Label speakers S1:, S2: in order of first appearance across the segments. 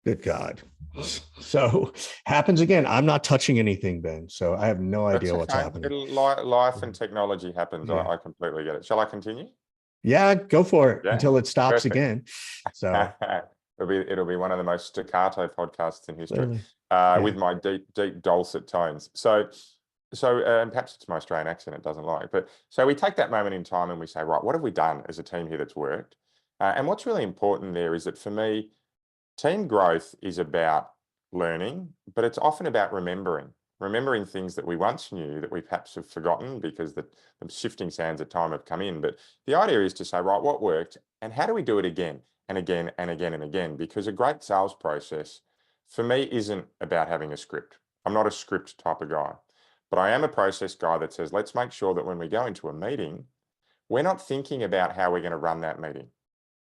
S1: Good God. So happens again. I'm not touching anything, Ben. So I have no
S2: That's
S1: idea what's
S2: okay.
S1: happening.
S2: Life and technology happens.
S1: Yeah.
S2: I completely get it. Shall I continue?
S1: Yeah, go for it
S2: Yeah,
S1: until it stops
S2: perfect.
S1: again. So
S2: It'll be one of the most staccato podcasts in history,
S1: clearly,
S2: with
S1: yeah.
S2: my deep dulcet tones. And perhaps it's my Australian accent it doesn't like, but so we take that moment in time and we say, right, what have we done as a team here that's worked? And what's really important there is that for me, team growth is about learning, but it's often about remembering things that we once knew that we perhaps have forgotten because the shifting sands of time have come in. But the idea is to say, right, what worked and how do we do it again and again and again and again? Because a great sales process for me isn't about having a script. I'm not a script type of guy, but I am a process guy that says, let's make sure that when we go into a meeting, we're not thinking about how we're going to run that meeting.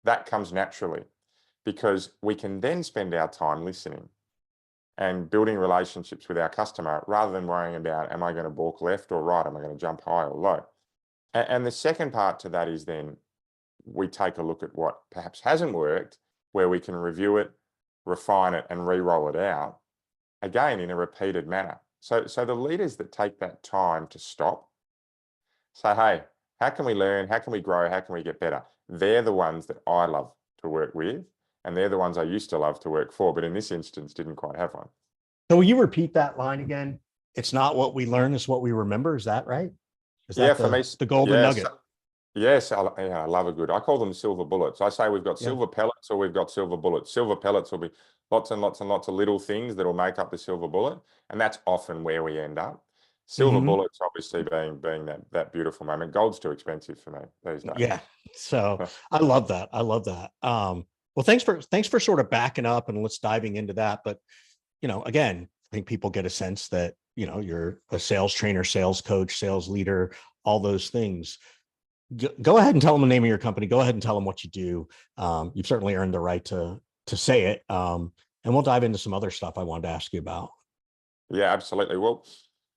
S2: That comes naturally because we can then spend our time listening and building relationships with our customer rather than worrying about, am I going to balk left or right? Am I going to jump high or low? And the second part to that is then we take a look at what perhaps hasn't worked, where we can review it, refine it, and re-roll it out again in a repeated manner. So the leaders that take that time to stop, say, hey, how can we learn? How can we grow? How can we get better? They're the ones that I love to work with. And they're the ones I used to love to work for, but in this instance, didn't quite have one.
S1: So will you repeat that line again? It's not what we learn, it's what we remember. Is that right? Is
S2: Yeah,
S1: that
S2: for me,
S1: the golden
S2: yes.
S1: nugget?
S2: Yes, I love a good. I call them silver bullets. I say we've got
S1: Yeah.
S2: silver pellets or we've got silver bullets. Silver pellets will be lots and lots and lots of little things that will make up the silver bullet, and that's often where we end up. Silver
S1: Hmm.
S2: bullets, obviously, being that beautiful moment. Gold's too expensive for me these days.
S1: Yeah. So I love that. I love that. Well, thanks for sort of backing up and let's diving into that. But again, I think people get a sense that you're a sales trainer, sales coach, sales leader, all those things. Go ahead and tell them the name of your company. Go ahead and tell them what you do. You've certainly earned the right to say it. And we'll dive into some other stuff I wanted to ask you about.
S2: Yeah, absolutely. Well,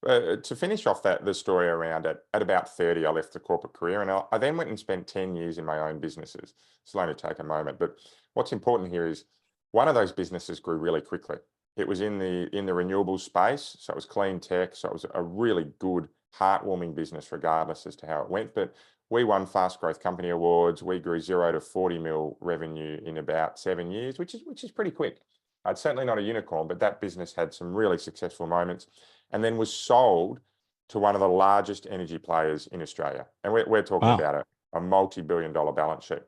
S2: to finish off the story around it, at about 30, I left the corporate career and I then went and spent 10 years in my own businesses. This will only take a moment, but what's important here is one of those businesses grew really quickly. It was in the renewable space, so it was clean tech, so it was a really good, heartwarming business, regardless as to how it went. But we won Fast Growth Company Awards. We grew 0 to 40 mil revenue in about 7 years, which is pretty quick. It's certainly not a unicorn, but that business had some really successful moments and then was sold to one of the largest energy players in Australia. And we're talking
S1: Wow.
S2: about a multi-billion-dollar balance sheet.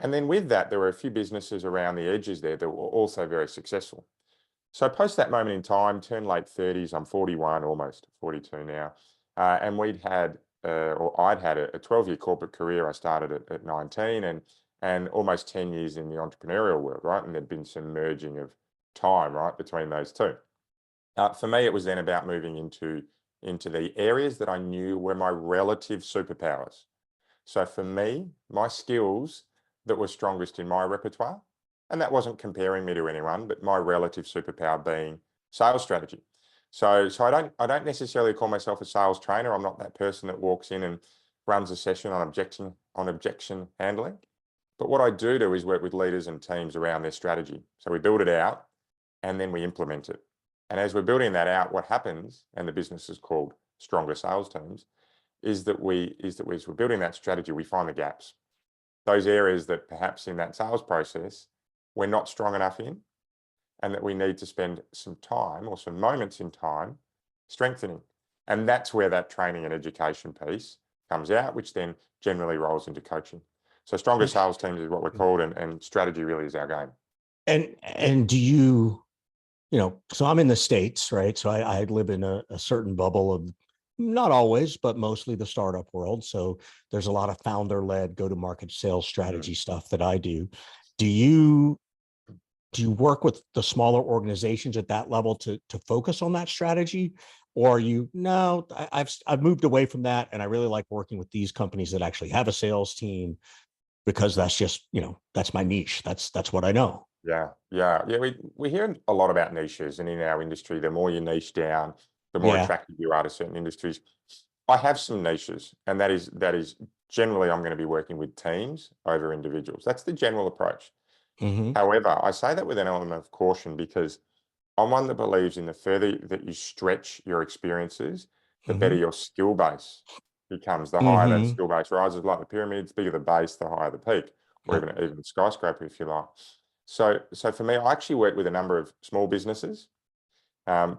S2: And then with that, there were a few businesses around the edges there that were also very successful. So post that moment in time, turned late 30s, I'm 41, almost 42 now. And I'd had a 12-year corporate career. I started at 19 and almost 10 years in the entrepreneurial world, right? And there'd been some merging of time, right, between those two. For me, it was then about moving into the areas that I knew were my relative superpowers. So for me, my skills that were strongest in my repertoire, and that wasn't comparing me to anyone, but my relative superpower being sales strategy. So I don't necessarily call myself a sales trainer. I'm not that person that walks in and runs a session on objection handling. But what I do is work with leaders and teams around their strategy. So we build it out and then we implement it. And as we're building that out, what happens, and the business is called Stronger Sales Teams, is that as we're building that strategy, we find the gaps, those areas that perhaps in that sales process we're not strong enough in, and that we need to spend some time or some moments in time strengthening. And that's where that training and education piece comes out, which then generally rolls into coaching. So Stronger Sales Teams is what we're called, and strategy really is our game.
S1: And do you, so I'm in the States, right? So I live in a certain bubble of not always, but mostly the startup world. So there's a lot of founder-led go-to-market sales
S2: Mm.
S1: strategy stuff that I do. Do you do you work with the smaller organizations at that level to focus on that strategy? Or no, I've moved away from that and I really like working with these companies that actually have a sales team because that's just, that's my niche. That's what I know.
S2: Yeah. We hear a lot about niches, and in our industry, the more you niche down, the more
S1: Yeah.
S2: attractive you are to certain industries. I have some niches, and that is generally I'm going to be working with teams over individuals. That's the general approach.
S1: Mm-hmm.
S2: However, I say that with an element of caution because I'm one that believes in the further that you stretch your experiences, the better
S1: Mm-hmm.
S2: your skill base becomes. The higher that
S1: Mm-hmm.
S2: skill base rises, like the pyramids, bigger the base, the higher the peak, or
S1: Yep.
S2: even the skyscraper, if you like. So for me, I actually work with a number of small businesses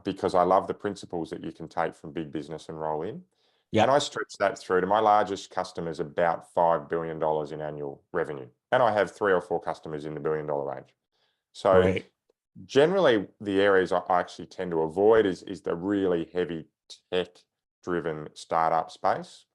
S2: because I love the principles that you can take from big business and roll in. And I
S1: Yep.
S2: stretch that through to my largest customers, about $5 billion in annual revenue. And I have 3 or 4 customers in the $1 billion range. So
S1: Right.
S2: generally, the areas I actually tend to avoid is the really heavy tech-driven startup space.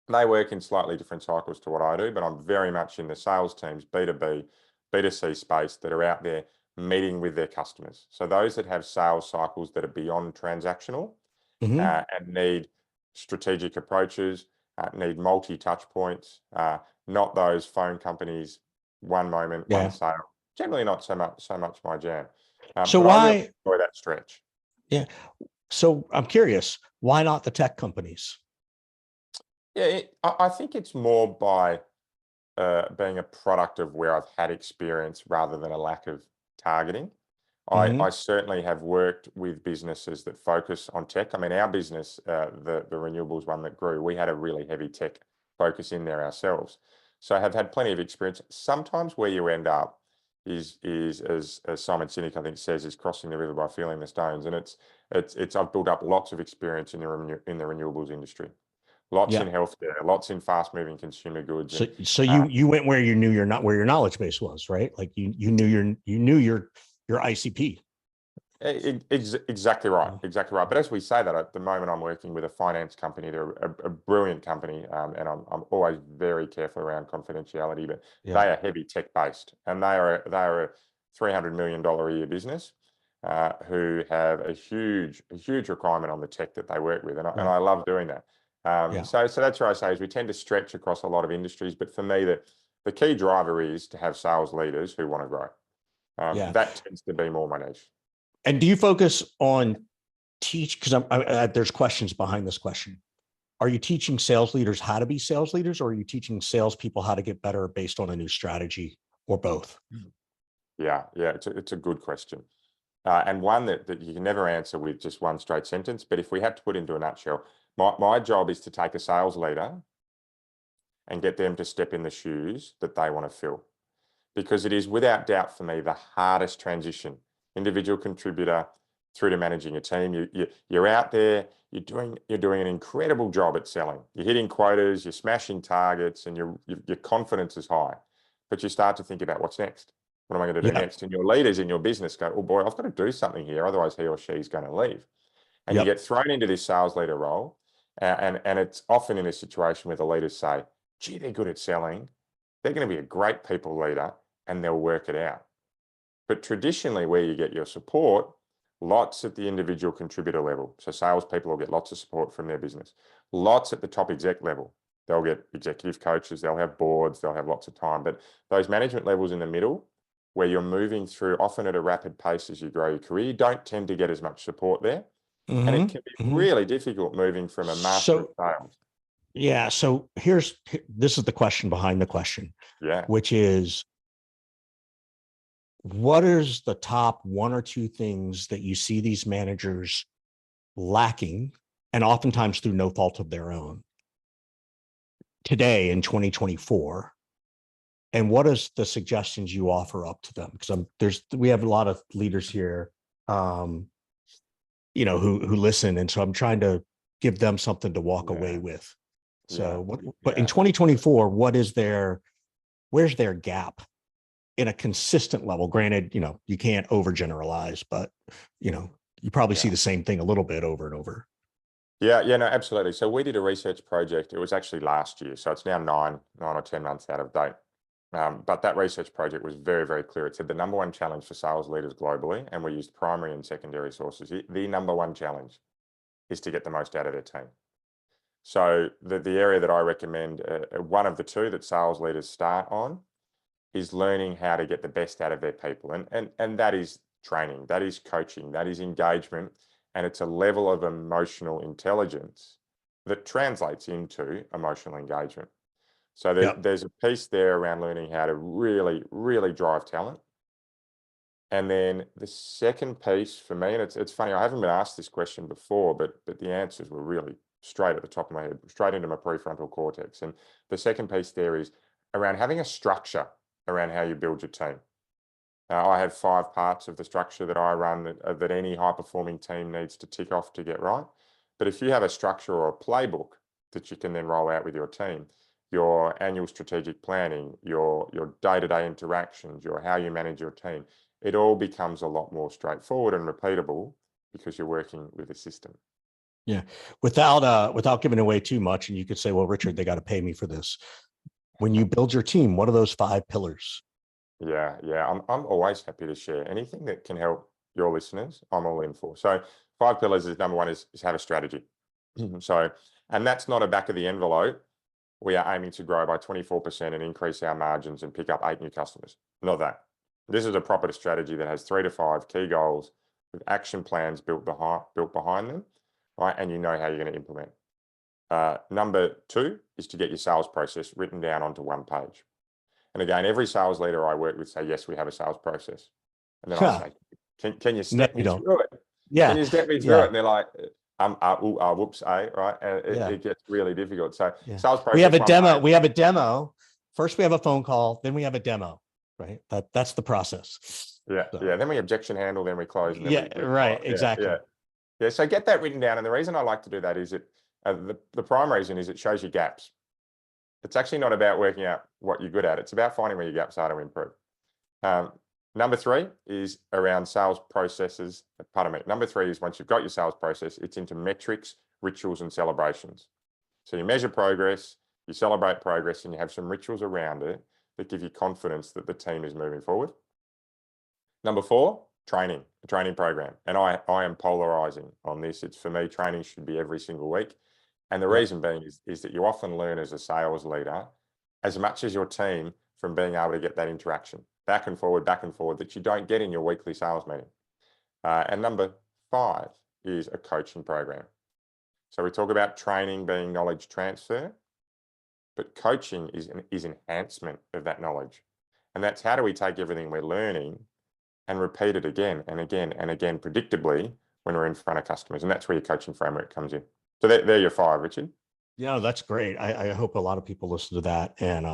S2: They work in slightly different cycles to what I do, but I'm very much in the sales teams, B2B, B2C space that are out there meeting with their customers. So those that have sales cycles that are beyond transactional
S1: Mm-hmm.
S2: and need strategic approaches, need multi-touch points, not those phone companies, one moment, one
S1: Yeah.
S2: sale. Generally not so much my jam.
S1: So
S2: But I really
S1: why?
S2: enjoy that stretch.
S1: Yeah. So I'm curious, why not the tech companies?
S2: Yeah, I think it's more by being a product of where I've had experience rather than a lack of targeting. I
S1: Mm-hmm.
S2: certainly have worked with businesses that focus on tech. I mean, our business, the renewables one that grew, we had a really heavy tech focus in there ourselves. So I have had plenty of experience. Sometimes where you end up is as Simon Sinek I think says, is crossing the river by feeling the stones. And it's I've built up lots of experience in the renewables industry, lots in
S1: Yeah.
S2: healthcare, lots in fast moving consumer goods,
S1: So
S2: and
S1: so
S2: uh,
S1: you went where you knew your not where your knowledge base was, right? Like you knew your ICP.
S2: Exactly right,
S1: Yeah.
S2: exactly right. But as we say that, at the moment, I'm working with a finance company. They're a brilliant company, and I'm always very careful around confidentiality. But
S1: Yeah.
S2: they are heavy tech based, and they are a $300 million a year business who have a huge requirement on the tech that they work with, and
S1: Right.
S2: I love doing that.
S1: Yeah.
S2: So that's where I say is we tend to stretch across a lot of industries, but for me, the key driver is to have sales leaders who want to grow.
S1: Yeah.
S2: That tends to be more my niche.
S1: And do you focus on teach? Because there's questions behind this question. Are you teaching sales leaders how to be sales leaders, or are you teaching salespeople how to get better based on a new strategy, or both?
S2: Yeah, it's a good question. And one that you can never answer with just one straight sentence. But if we had to put into a nutshell, my job is to take a sales leader and get them to step in the shoes that they want to fill. Because it is without doubt for me the hardest transition, individual contributor through to managing a team. You're out there, you're doing an incredible job at selling. You're hitting quotas, you're smashing targets, and your confidence is high. But you start to think about what's next. What am I going to do
S1: Yeah.
S2: next? And your leaders in your business go, oh boy, I've got to do something here, otherwise he or she's going to leave. And you
S1: Yep.
S2: get thrown into this sales leader role, and it's often in a situation where the leaders say, gee, they're good at selling. They're going to be a great people leader and they'll work it out. But traditionally, where you get your support, lots at the individual contributor level. So salespeople will get lots of support from their business. Lots at the top exec level. They'll get executive coaches, they'll have boards, they'll have lots of time. But those management levels in the middle, where you're moving through often at a rapid pace as you grow your career, you don't tend to get as much support there. And it
S1: Mm-hmm.
S2: can be
S1: Mm-hmm.
S2: really difficult moving from a master of
S1: So
S2: sales.
S1: yeah. So this is the question behind the question,
S2: Yeah,
S1: which is, what is the top one or two things that you see these managers lacking, and oftentimes through no fault of their own, today in 2024? And what is the suggestions you offer up to them? Because we have a lot of leaders here, um, who listen, and so I'm trying to give them something to walk away
S2: yeah,
S1: with.
S2: yeah,
S1: So, but in
S2: yeah.
S1: 2024, where's their gap in a consistent level? Granted, you can't overgeneralize, but you probably see
S2: Yeah.
S1: the same thing a little bit over and over.
S2: Yeah, no, absolutely. So we did a research project. It was actually last year, so it's now nine or 10 months out of date. But that research project was very, very clear. It said the number one challenge for sales leaders globally, and we used primary and secondary sources. The number one challenge is to get the most out of their team. So the area that I recommend, one of the two that sales leaders start on, is learning how to get the best out of their people. And that is training, that is coaching, that is engagement. And it's a level of emotional intelligence that translates into emotional engagement. So
S1: Yep.
S2: there's a piece there around learning how to really, really drive talent. And then the second piece for me, and it's funny, I haven't been asked this question before, but the answers were really straight at the top of my head, straight into my prefrontal cortex. And the second piece there is around having a structure around how you build your team. I have 5 parts of the structure that I run that any high-performing team needs to tick off to get right. But if you have a structure or a playbook that you can then roll out with your team, your annual strategic planning, your day-to-day interactions, your how you manage your team, it all becomes a lot more straightforward and repeatable because you're working with a system.
S1: Yeah. Without giving away too much, and you could say, well, Richard, they got to pay me for this. When you build your team, what are those 5 pillars?
S2: Yeah, I'm always happy to share anything that can help your listeners. I'm all in for. So 5 pillars is number 1 is have a strategy. So, and that's not a back of the envelope. We are aiming to grow by 24% and increase our margins and pick up 8 new customers. Not that. This is a proper strategy that has 3 to 5 key goals with action plans built behind them, right? And you know how you're going to implement. Number 2 is to get your sales process written down onto one page. And again, every sales leader I work with say, yes, we have a sales process. And then I say, can you
S1: No,
S2: step
S1: you
S2: me
S1: don't.
S2: through it?
S1: Yeah.
S2: Can you step me through
S1: Yeah.
S2: it? And they're like, whoops, right? And
S1: Yeah.
S2: it gets really difficult. So
S1: Yeah.
S2: sales process.
S1: We have a demo.
S2: page.
S1: We have a demo. First, we have a phone call. Then we have a demo, right? That's the process.
S2: Yeah.
S1: So,
S2: Yeah. Then we objection handle, then we close. And then
S1: yeah. Right. Exactly.
S2: Yeah. So get that written down. And the reason I like to do that is the prime reason is it shows you gaps. It's actually not about working out what you're good at. It's about finding where your gaps are to improve. Number 3 is around sales processes. Pardon me. Number 3 is once you've got your sales process, it's into metrics, rituals, and celebrations. So you measure progress, you celebrate progress, and you have some rituals around it that give you confidence that the team is moving forward. Number 4, training, a training program. And I am polarizing on this. It's for me, training should be every single week. And the reason being is that you often learn as a sales leader as much as your team from being able to get that interaction back and forward that you don't get in your weekly sales meeting. And number 5 is a coaching program. So we talk about training being knowledge transfer, but coaching is enhancement of that knowledge. And that's how do we take everything we're learning and repeat it again and again and again predictably when we're in front of customers. And that's where your coaching framework comes in. So they're your 5, Richard.
S1: Yeah, that's great. I hope a lot of people listen to that. And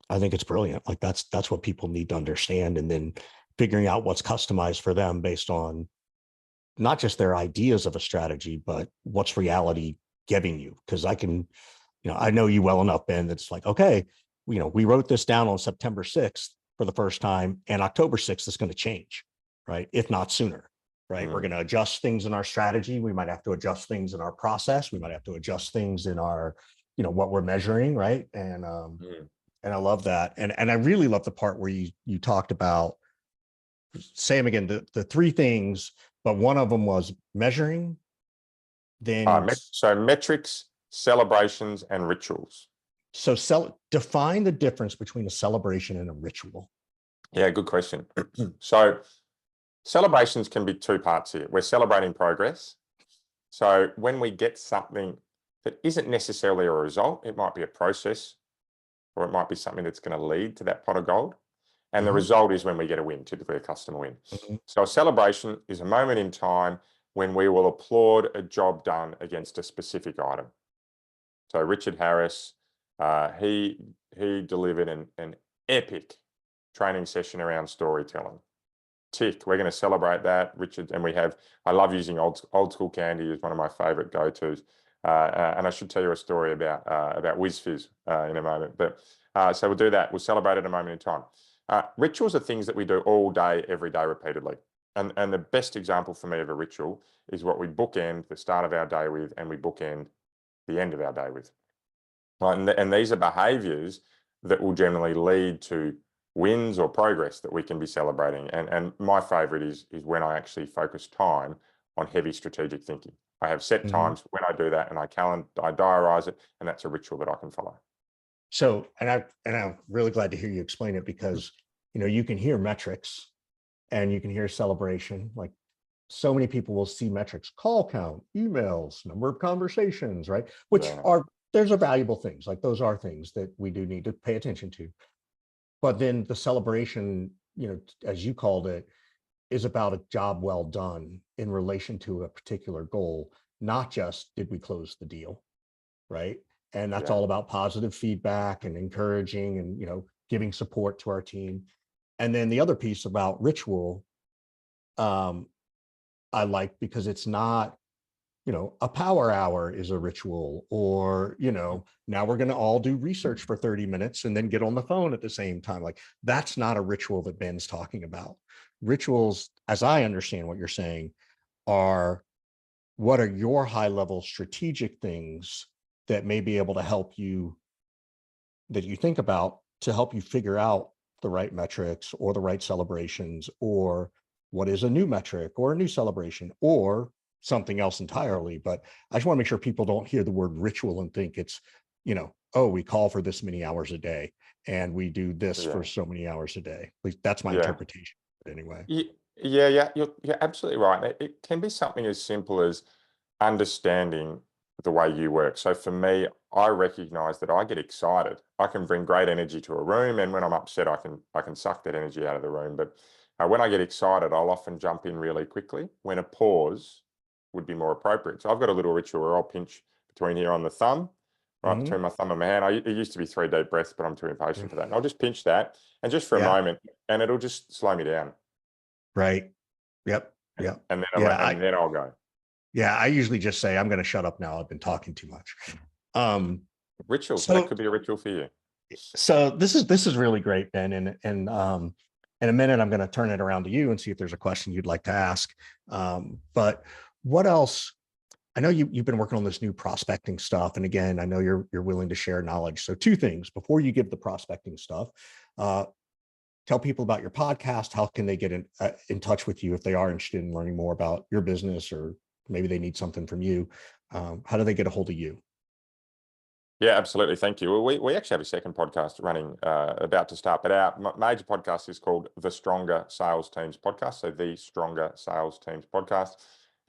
S1: I think it's brilliant. Like that's what people need to understand. And then figuring out what's customized for them based on not just their ideas of a strategy, but what's reality giving you. Because I know you well enough, Ben, that's like, okay, we wrote this down on September 6th for the first time, and October 6th is going to change, right? If not sooner. Right. We're going to adjust things in our strategy. We might have to adjust things in our process. We might have to adjust things in our, what we're measuring. Right. And I love that. And I really love the part where you talked about, say them again, the 3 things, but one of them was measuring. Then
S2: so metrics, celebrations, and rituals.
S1: So define the difference between a celebration and a ritual.
S2: Yeah, good question. So celebrations can be 2 parts here. We're celebrating progress. So when we get something that isn't necessarily a result, it might be a process, or it might be something that's going to lead to that pot of gold. And the result is when we get a win, typically a customer win. So a celebration is a moment in time when we will applaud a job done against a specific item. So Richard Harris, he delivered an epic training session around storytelling. Tick, we're going to celebrate that, Richard. And I love using old school candy as one of my favorite go-tos. And I should tell you a story about WizFizz in a moment. But so we'll do that. We'll celebrate at a moment in time. Rituals are things that we do all day, every day, repeatedly. And the best example for me of a ritual is what we bookend the start of our day with, and we bookend the end of our day with. Right? And these are behaviors that will generally lead to wins or progress that we can be celebrating. And my favorite is when I actually focus time on heavy strategic thinking. I have set times when I do that, and I diarize it, and that's a ritual that I can follow.
S1: So, and I'm really glad to hear you explain it, because, you can hear metrics and you can hear celebration. Like, so many people will see metrics, call count, emails, number of conversations, right? Which are there's are valuable things, like those are things that we do need to pay attention to. But then the celebration, as you called it, is about a job well done in relation to a particular goal, not just did we close the deal, right? And that's
S2: Yeah.
S1: all about positive feedback and encouraging and, giving support to our team. And then the other piece about ritual, um, I like because it's not, a power hour is a ritual, or, now we're going to all do research for 30 minutes and then get on the phone at the same time. Like, that's not a ritual that Ben's talking about. Rituals, as I understand what you're saying, are what are your high level strategic things that may be able to help you, that you think about to help you figure out the right metrics or the right celebrations, or what is a new metric or a new celebration or something else entirely. But I just want to make sure people don't hear the word ritual and think it's, oh, we call for this many hours a day and we do this for
S2: Yeah.
S1: so many hours a day. At least that's my
S2: Yeah.
S1: interpretation anyway.
S2: Yeah, you're absolutely right. It can be something as simple as understanding the way you work. So for me, I recognize that I get excited. I can bring great energy to a room, and when I'm upset, I can suck that energy out of the room. But when I get excited, I'll often jump in really quickly when a pause would be more appropriate. So I've got a little ritual where I'll pinch between here on the thumb, right
S1: Mhm.
S2: between my thumb and my hand. It used to be 3 deep breaths, but I'm too impatient for that. And I'll just pinch that, and just for a
S1: Yeah.
S2: moment, and it'll just slow me down.
S1: Right. Yep.
S2: And
S1: Yep.
S2: and then I'll
S1: Yeah.
S2: and then I'll go.
S1: I usually just say, I'm going to shut up now. I've been talking too much. Um,
S2: Ritual. So that
S1: so
S2: could be a ritual for you.
S1: So this is really great, Ben. And in a minute, I'm going to turn it around to you and see if there's a question you'd like to ask. But what else? I know you've been working on this new prospecting stuff, and again, I know you're willing to share knowledge. So two things before you give the prospecting stuff. Uh, Tell people about your podcast. How can they get in touch with you if they are interested in learning more about your business, or maybe they need something from you? How do they get a hold of you?
S2: Yeah, absolutely. Thank you. Well, we actually have a second podcast running, about to start, but our major podcast is called the Stronger Sales Teams Podcast. So the Stronger Sales Teams Podcast.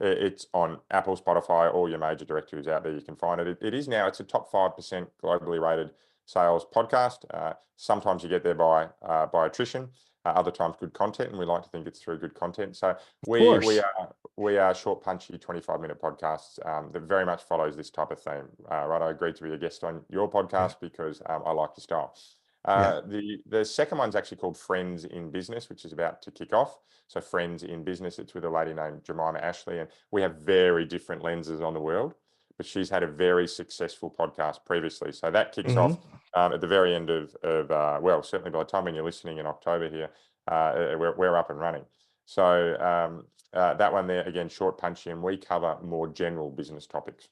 S2: It's on Apple, Spotify, all your major directories out there. You can find it. It is now. It's a top 5% globally rated sales podcast. Sometimes you get there by attrition. Other times good content, and we like to think it's through good content. So
S1: Of
S2: we
S1: course.
S2: are short, punchy, 25-minute podcasts that very much follows this type of theme. Right, I agreed to be a guest on your
S1: Yeah.
S2: podcast because I like your style.
S1: Yeah.
S2: The second one's actually called Friends in Business, which is about to kick off. So Friends in Business, it's with a lady named Jemima Ashley, and we have very different lenses on the world, but she's had a very successful podcast previously. So that kicks
S1: Hmm.
S2: off at the very end well, certainly by the time when you're listening in October here, we're up and running. So that one there, again, short, punchy, and we cover more general business topics.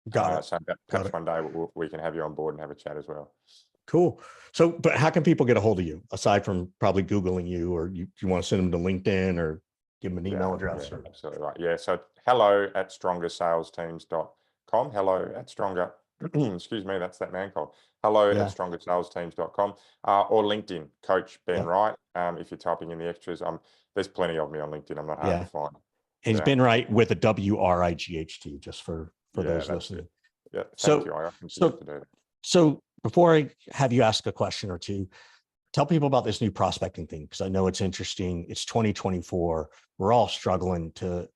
S1: Got it.
S2: So
S1: Got
S2: perhaps
S1: it.
S2: one day we can have you on board and have a chat as well.
S1: Cool. So, but how can people get a hold of you aside from probably Googling you, or you want to send them to LinkedIn or give them an email
S2: Yeah,
S1: address? Or
S2: absolutely right. Yeah, so hello@strongersalesteams.com. Hello at stronger, excuse me, that's that man called. Hello at
S1: yeah,
S2: strongersalesteams.com, or LinkedIn, Coach Ben
S1: yeah,
S2: Wright. If you're typing in the extras, there's plenty of me on LinkedIn. I'm not hard to
S1: yeah.
S2: find.
S1: And he's
S2: Yeah,
S1: been right with a WRIGHT, just for
S2: yeah,
S1: those
S2: that's it.
S1: listening.
S2: Yeah, thank
S1: So,
S2: you. I often forget
S1: so,
S2: to do that.
S1: so before I have you ask a question or two, tell people about this new prospecting thing, because I know it's interesting. It's 2024. We're all struggling to,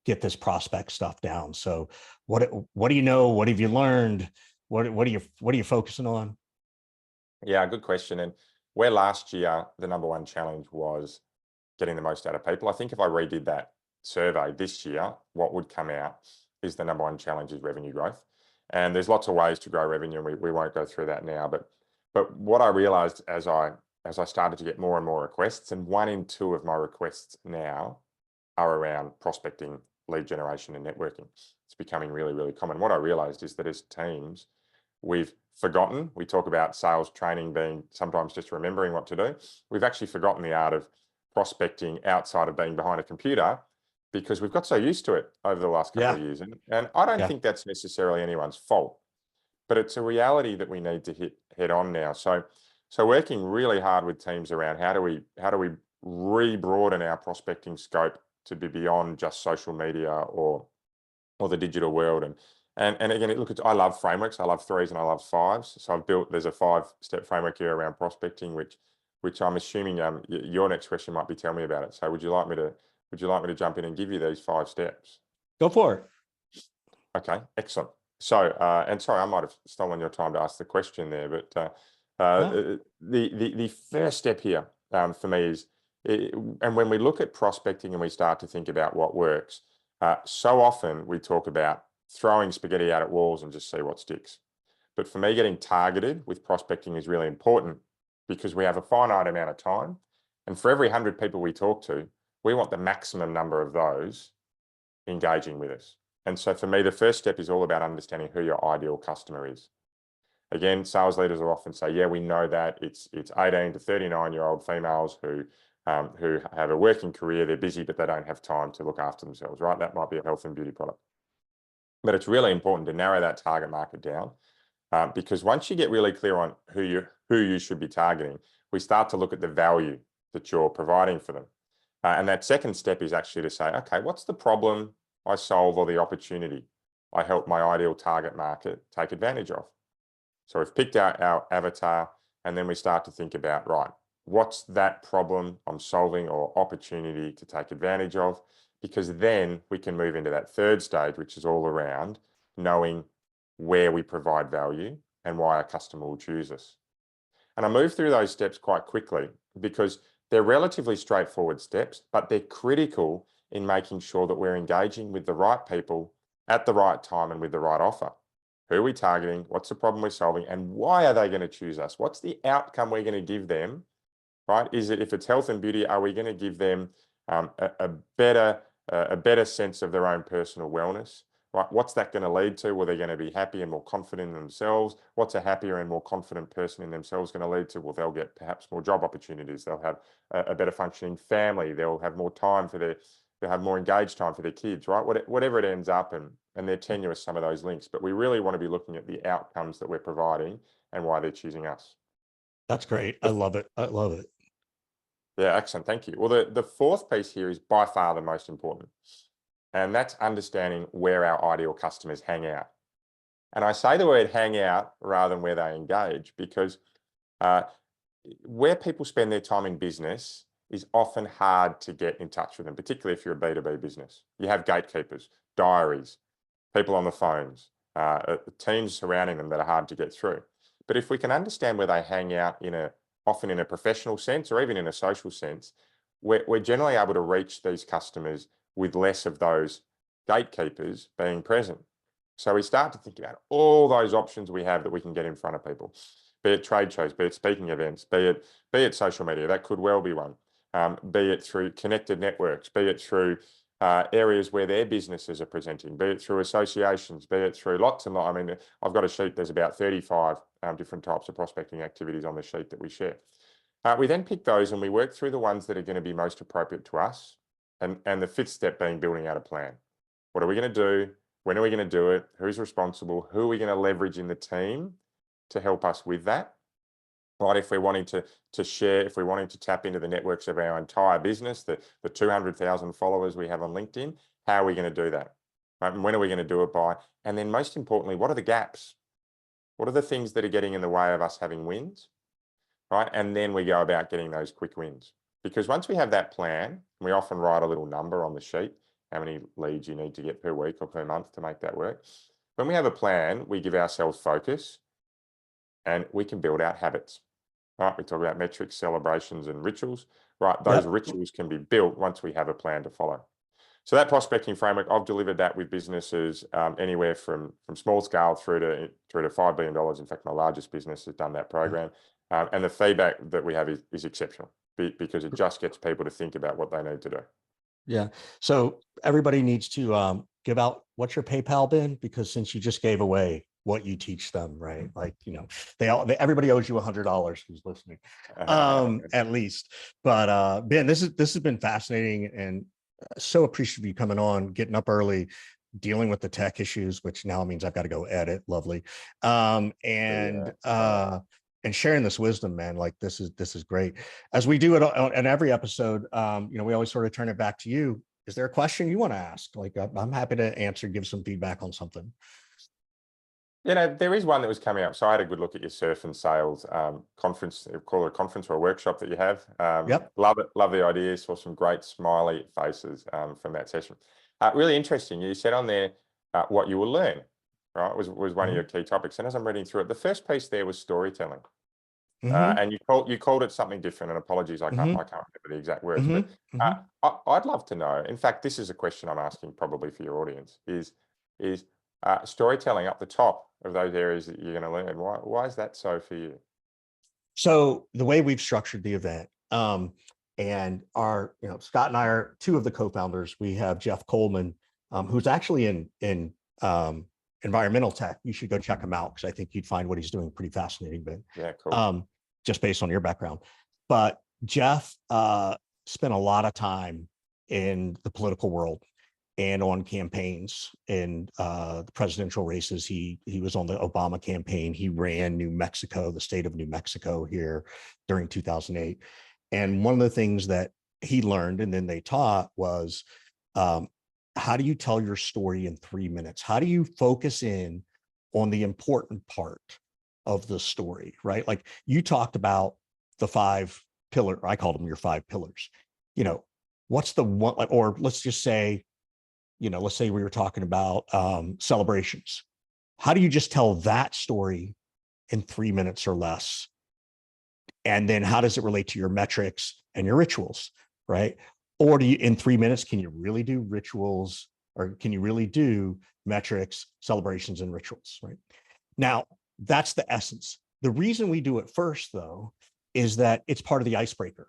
S1: get this prospect stuff down. So what do you know? What have you learned? What are you focusing on?
S2: Yeah, good question. And where last year the number one challenge was getting the most out of people, I think if I redid that survey this year, what would come out is the number one challenge is revenue growth. And there's lots of ways to grow revenue, and we won't go through that now. But what I realized as I started to get more and more requests, and 1 in 2 of my requests now are around prospecting, lead generation, and networking. It's becoming really, really common. What I realized is that as teams, we've forgotten. We talk about sales training being sometimes just remembering what to do. We've actually forgotten the art of prospecting outside of being behind a computer because we've got so used to it over the last couple
S1: Yeah.
S2: of years. And I don't
S1: Yeah.
S2: think that's necessarily anyone's fault, but it's a reality that we need to hit head on now. So working really hard with teams around how do we re-broaden our prospecting scope to be beyond just social media or the digital world, And again, look, I love frameworks. I love 3s and I love 5s. So there's a 5-step framework here around prospecting, which I'm assuming your next question might be tell me about it. So would you like me to jump in and give you these 5 steps?
S1: Go for it.
S2: Okay, excellent. So, and sorry, I might have stolen your time to ask the question there, but
S1: No.
S2: the first step here for me is, and when we look at prospecting and we start to think about what works, so often we talk about throwing spaghetti out at walls and just see what sticks. But for me, getting targeted with prospecting is really important because we have a finite amount of time, and for every 100 people we talk to, we want the maximum number of those engaging with us. And so for me, the first step is all about understanding who your ideal customer is. Again, sales leaders will often say, yeah, we know that it's 18 to 39-year-old females who have a working career, they're busy, but they don't have time to look after themselves, right? That might be a health and beauty product. But it's really important to narrow that target market down because once you get really clear on who you should be targeting, we start to look at the value that you're providing for them. And that second step is actually to say, okay, what's the problem I solve or the opportunity I help my ideal target market take advantage of? So we've picked out our avatar, and then we start to think about, right, what's that problem I'm solving or opportunity to take advantage of? Because then we can move into that third stage, which is all around knowing where we provide value and why a customer will choose us. And I move through those steps quite quickly because they're relatively straightforward steps, but they're critical in making sure that we're engaging with the right people at the right time and with the right offer. Who are we targeting? What's the problem we're solving? And why are they going to choose us? What's the outcome we're going to give them, right? Is it, if it's health and beauty, are we going to give them a better sense of their own personal wellness? Right? What's that going to lead to? Well, they're going to be happy and more confident in themselves. What's a happier and more confident person in themselves going to lead to? Well, they'll get perhaps more job opportunities. They'll have a better functioning family. They'll have more time they'll have more engaged time for their kids, right? Whatever it ends up in, and they're tenuous, some of those links, but we really want to be looking at the outcomes that we're providing and why they're choosing us.
S1: That's great. I love it. I love it.
S2: Yeah, excellent. Thank you. Well, the fourth piece here is by far the most important, and that's understanding where our ideal customers hang out. And I say the word hang out rather than where they engage because uh, where people spend their time in business is often hard to get in touch with them, particularly if you're a B2B business. You have gatekeepers, diaries, people on the phones, teams surrounding them that are hard to get through. But if we can understand where they hang out often in a professional sense or even in a social sense, we're generally able to reach these customers with less of those gatekeepers being present. So we start to think about all those options we have that we can get in front of people, be it trade shows, be it speaking events, be it social media, that could well be one, be it through connected networks, be it through areas where their businesses are presenting, be it through associations, be it through lots and lots. I mean, I've got a sheet, there's about 35 different types of prospecting activities on the sheet that we share. We then pick those and we work through the ones that are going to be most appropriate to us. And the fifth step being building out a plan. What are we going to do? When are we going to do it? Who's responsible? Who are we going to leverage in the team to help us with that? Right, if we're wanting to share, if we're wanting to tap into the networks of our entire business, the 200,000 followers we have on LinkedIn, how are we going to do that? Right, and when are we going to do it by? And then most importantly, what are the gaps? What are the things that are getting in the way of us having wins? Right, and then we go about getting those quick wins. Because once we have that plan, we often write a little number on the sheet, how many leads you need to get per week or per month to make that work. When we have a plan, we give ourselves focus and we can build out habits. Right, we talk about metrics, celebrations, and rituals. Right, those
S1: Yep.
S2: rituals can be built once we have a plan to follow. So that prospecting framework, I've delivered that with businesses anywhere from small scale through to $5 billion. In fact, my largest business has done that program, and the feedback that we have is exceptional because it just gets people to think about what they need to do.
S1: Yeah. So everybody needs to give out what's your PayPal bin, because since you just gave away what you teach them, right? Like, everybody owes you $100 who's listening, at least. But Ben, this has been fascinating and so appreciative of you coming on, getting up early, dealing with the tech issues, which now means I've got to go edit. Lovely. And sharing this wisdom, man. Like this is great. As we do it on every episode, we always sort of turn it back to you. Is there a question you want to ask? Like I'm happy to answer, give some feedback on something.
S2: There is one that was coming up. So I had a good look at your surf and sales conference, call it a conference or a workshop that you have.
S1: Yep.
S2: Love it. Love the ideas. Saw some great smiley faces from that session. Really interesting. You said on there what you will learn, right? Was one of your key topics. And as I'm reading through it, the first piece there was storytelling. And you called it something different. And apologies, I can't remember the exact words. But I'd love to know. In fact, this is a question I'm asking probably for your audience: is storytelling up the top of those areas that you're going to learn? Why is that so for you?
S1: So the way we've structured the event, and our, Scott and I are two of the co-founders. We have Jeff Coleman, who's actually in environmental tech. You should go check him out, because I think you'd find what he's doing pretty fascinating. But
S2: yeah, cool.
S1: Just based on your background. But Jeff spent a lot of time in the political world and on campaigns in the presidential races. He was on the Obama campaign. He ran New Mexico, the state of New Mexico, here during 2008. And one of the things that he learned and then they taught was, how do you tell your story in 3 minutes? How do you focus in on the important part of the story, right? Like you talked about the 5 pillars. I called them your 5 pillars. What's the one, or let's just say, let's say we were talking about celebrations. How do you just tell that story in 3 minutes or less? And then how does it relate to your metrics and your rituals, right? Or do you, in 3 minutes, can you really do rituals, or can you really do metrics, celebrations, and rituals, right? Now, that's the essence. The reason we do it first, though, is that it's part of the icebreaker.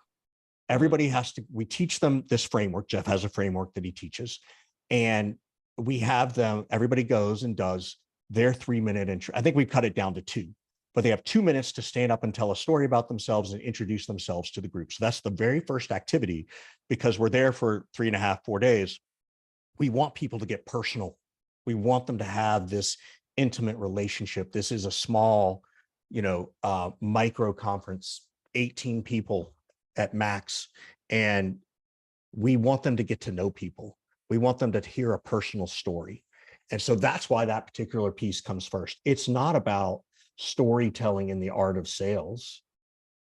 S1: Everybody has to, we teach them this framework. Jeff has a framework that he teaches. And we have them, everybody goes and does their 3-minute intro. I think we've cut it down to 2, but they have 2 minutes to stand up and tell a story about themselves and introduce themselves to the group. So that's the very first activity, because we're there for 3.5, 4 days. We want people to get personal. We want them to have this intimate relationship. This is a small, micro conference, 18 people at max. And we want them to get to know people. We want them to hear a personal story. And so that's why that particular piece comes first. It's not about storytelling in the art of sales.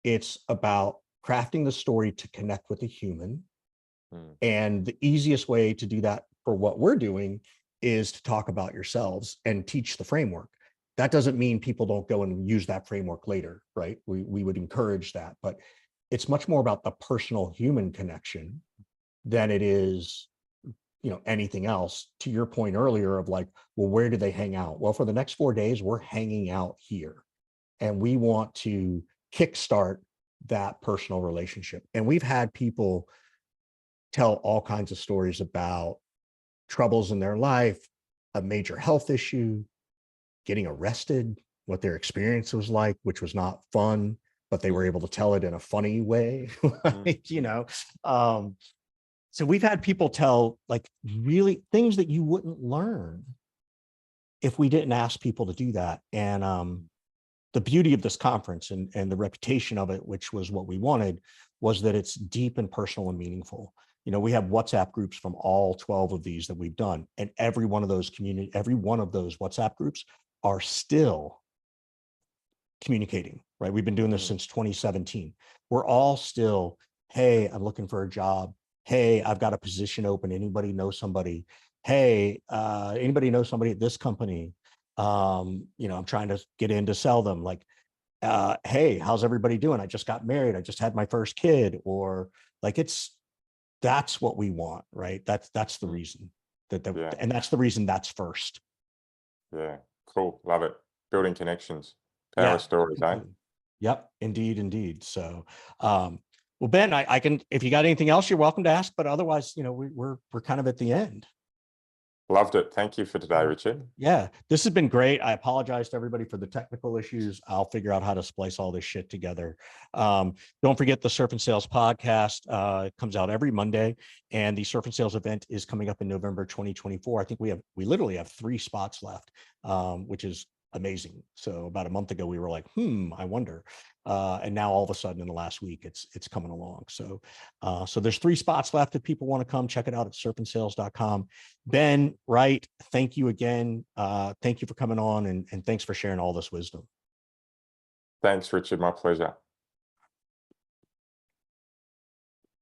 S1: It's about crafting the story to connect with a human. And the easiest way to do that for what we're doing is to talk about yourselves and teach the framework. That doesn't mean people don't go and use that framework later, right? We would encourage that, but it's much more about the personal human connection than it is anything else. To your point earlier of like, well, where do they hang out? Well, for the next 4 days, we're hanging out here, and we want to kickstart that personal relationship. And we've had people tell all kinds of stories about troubles in their life, a major health issue, getting arrested, what their experience was like, which was not fun, but they were able to tell it in a funny way. So we've had people tell like really things that you wouldn't learn if we didn't ask people to do that. And the beauty of this conference and the reputation of it, which was what we wanted, was that it's deep and personal and meaningful. We have WhatsApp groups from all 12 of these that we've done, and every one of those WhatsApp groups are still communicating, right? We've been doing this since 2017. We're all still, hey, I'm looking for a job. Hey, I've got a position open. Anybody know somebody? Hey, anybody know somebody at this company? I'm trying to get in to sell them. Like, hey, how's everybody doing? I just got married. I just had my first kid. Or like, that's what we want, right? That's the reason and that's the reason that's first.
S2: Yeah, cool. Love it. Building connections, power stories, eh?
S1: Yep, indeed. So, well, Ben, I can, if you got anything else, you're welcome to ask, but otherwise, we're kind of at the end.
S2: Loved it. Thank you for today, Richard.
S1: Yeah, this has been great. I apologize to everybody for the technical issues. I'll figure out how to splice all this shit together. Don't forget the Surf and Sales podcast. It comes out every Monday, and the Surf and Sales event is coming up in November 2024. I think we literally have 3 spots left, which is amazing. So about a month ago, we were like, I wonder. And now all of a sudden in the last week, it's coming along. So so there's 3 spots left. If people want to come, check it out at serpentsales.com. Ben, Wright, thank you again. Thank you for coming on, and thanks for sharing all this wisdom.
S2: Thanks, Richard. My pleasure.